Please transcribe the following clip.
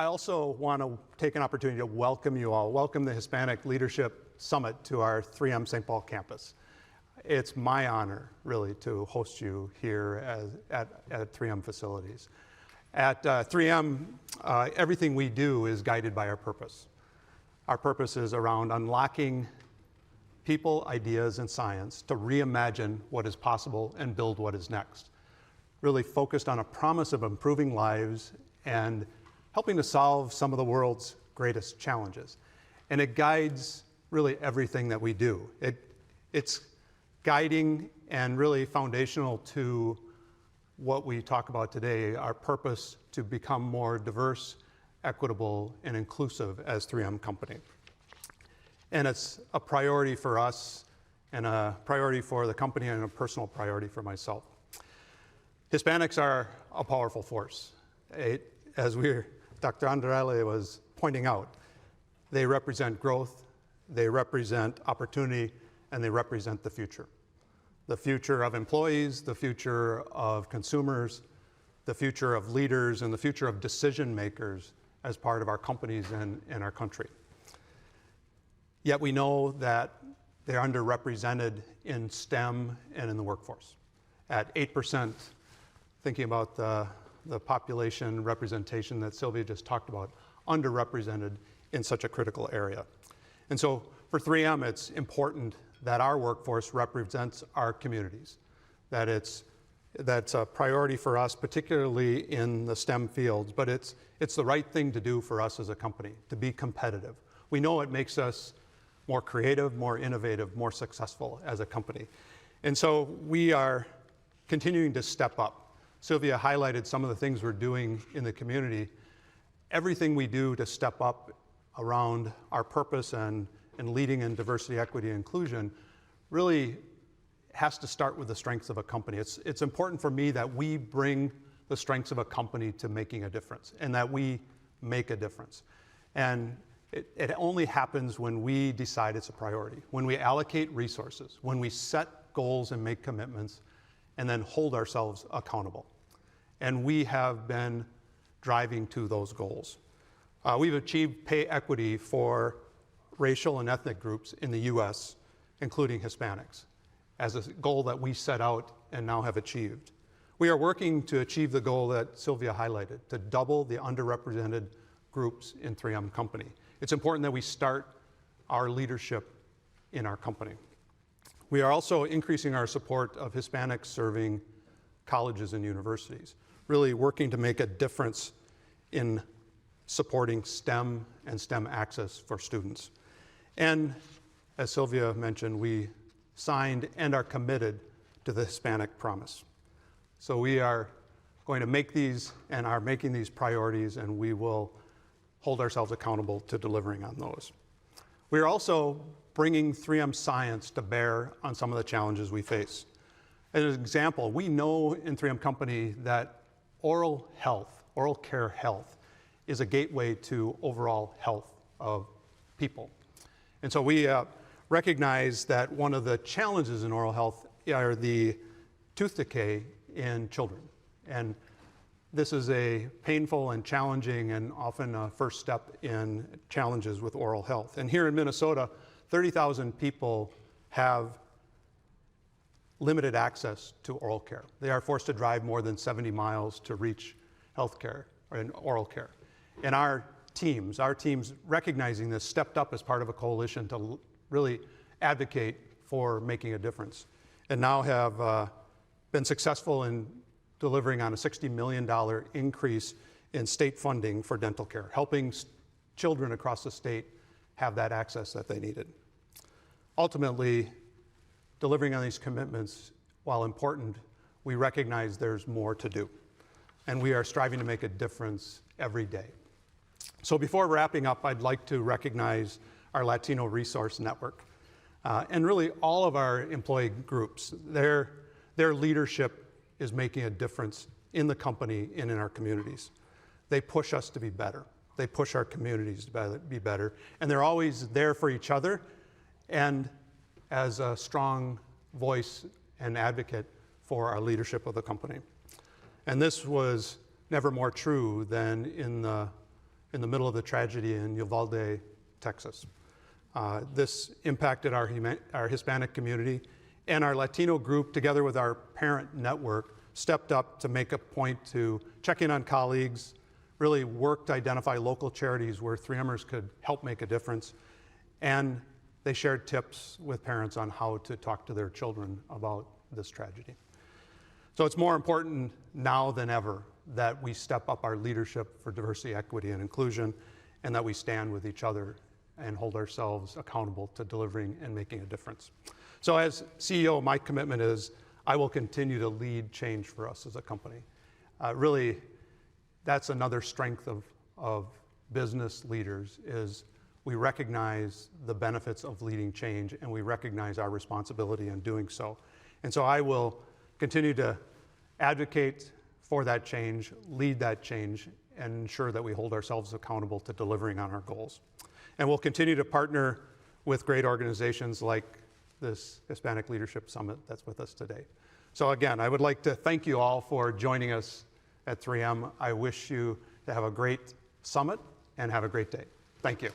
also want to take an opportunity to welcome you all, welcome the Hispanic Leadership Summit to our 3M St. Paul campus. It's my honor, really, to host you here at 3M facilities. At 3M, everything we do is guided by our purpose. Our purpose is around unlocking people, ideas, and science to reimagine what is possible and build what is next. Really focused on a promise of improving lives and helping to solve some of the world's greatest challenges. And it guides really everything that we do. It's guiding and really foundational to what we talk about today, our purpose to become more diverse, equitable, and inclusive as 3M company. And it's a priority for us and a priority for the company and a personal priority for myself. Hispanics are a powerful force. As Dr. Andrade was pointing out, they represent growth, they represent opportunity, and they represent the future. The future of employees, the future of consumers, the future of leaders, and the future of decision makers as part of our companies and our country. Yet we know that they're underrepresented in STEM and in the workforce. At 8%, thinking about the population representation that Sylvia just talked about, underrepresented in such a critical area. And so for 3M, it's important that our workforce represents our communities, that's a priority for us, particularly in the STEM fields, but it's the right thing to do for us as a company, to be competitive. We know it makes us more creative, more innovative, more successful as a company. And so we are continuing to step up. Sylvia highlighted some of the things we're doing in the community. Everything we do to step up around our purpose and leading in diversity, equity, and inclusion really has to start with the strengths of a company. It's important for me that we bring the strengths of a company to making a difference and that we make a difference. And it only happens when we decide it's a priority, when we allocate resources, when we set goals and make commitments, and then hold ourselves accountable. And we have been driving to those goals. We've achieved pay equity for racial and ethnic groups in the US, including Hispanics, as a goal that we set out and now have achieved. We are working to achieve the goal that Sylvia highlighted, to double the underrepresented groups in 3M company. It's important that we start our leadership in our company. We are also increasing our support of Hispanics serving colleges and universities, really working to make a difference in supporting STEM and STEM access for students. And as Sylvia mentioned, we signed and are committed to the Hispanic Promise. So we are going to make these and are making these priorities, and we will hold ourselves accountable to delivering on those. We are also bringing 3M science to bear on some of the challenges we face. As an example, we know in 3M company that oral care health, is a gateway to overall health of people. And so we recognize that one of the challenges in oral health are the tooth decay in children. And this is a painful and challenging and often a first step in challenges with oral health. And here in Minnesota, 30,000 people have limited access to oral care. They are forced to drive more than 70 miles to reach health care and oral care. And our teams recognizing this, stepped up as part of a coalition to really advocate for making a difference, and now have been successful in delivering on a $60 million increase in state funding for dental care, helping children across the state have that access that they needed. Ultimately, delivering on these commitments, while important, we recognize there's more to do, and we are striving to make a difference every day. So before wrapping up, I'd like to recognize our Latino Resource Network, and really all of our employee groups. Their leadership is making a difference in the company and in our communities. They push us to be better. They push our communities to be better, and they're always there for each other and as a strong voice and advocate for our leadership of the company. And this was never more true than in the in the middle of the tragedy in Uvalde, Texas. This impacted our Hispanic community, and our Latino group, together with our parent network, stepped up to make a point to check in on colleagues, really work to identify local charities where 3Mers could help make a difference, and they shared tips with parents on how to talk to their children about this tragedy. So it's more important now than ever that we step up our leadership for diversity, equity, and inclusion, and that we stand with each other and hold ourselves accountable to delivering and making a difference. So as CEO, my commitment is I will continue to lead change for us as a company. Really, that's another strength of business leaders is we recognize the benefits of leading change and we recognize our responsibility in doing so. And so I will continue to advocate for that change, lead that change, and ensure that we hold ourselves accountable to delivering on our goals. And we'll continue to partner with great organizations like this Hispanic Leadership Summit that's with us today. So again, I would like to thank you all for joining us at 3M. I wish you to have a great summit and have a great day. Thank you.